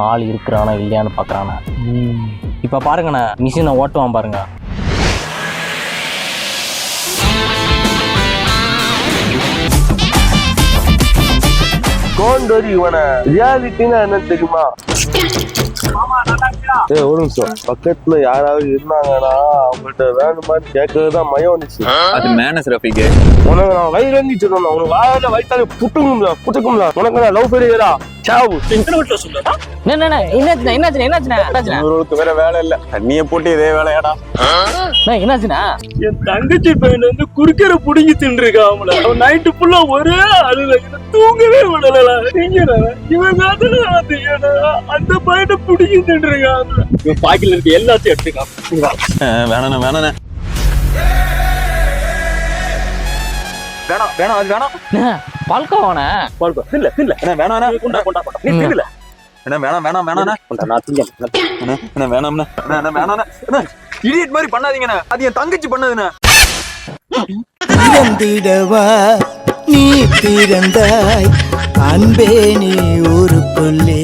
ஆள் இருக்கிறானா இல்லையான்னு பார்க்குறானா. இப்போ பாருங்கண்ணா, மிஷினை ஓட்டுவான் பாருங்க. கோண்டோரி இவனை ரியாலிட்டின்னா என்ன தெரியுமா? ஒரு நிமிஷம், பக்கத்துல யாராவது இருந்தாங்கன்னா அவங்கள்ட்ட வேணுமான்னு கேட்கறதுதான் மயம் வந்துச்சு. அது மேனஸ் ரஃபிக்கு. உனக்கு நான் வயிறு சொல்லணும், உனக்கு வாயில வயிற்றாலே புட்டுக்கும்ல. உனக்கு நான் லவ் ஃபெயிலியரா சாவு. என்னாச்சுன்னா வேற வேலை இல்ல, தண்ணிய போட்டு இதே வேலையாடா. என்னாச்சுன்னா என் தங்கச்சி பையன் வந்து குறுக்கரை புடுங்கி தின்றுருக்கா. அவன் நைட்டு ஃபுல்லா ஒரே அழுல, தூங்கவே விடல. இவன் அந்த பையனை புடுங்கி தின்றுருக்கா. இவன் பாக்கில இருக்க எல்லாத்தையும் எடுத்துக்கான். வேணாண்ணே வேணாண்ணே வேணாம் அது வேணாம். பல்கவான இல்ல வேணாண்ணே நீ தின்னுல. வேணாண்ணே இடியட் மாதிரி பண்ணாதீங்கண்ணே, அது என் தங்கச்சி பண்ணதுண்ணே. இறந்திடவா நீ பிறந்தாய் அன்பே நீ ஊருக்குள்ளே.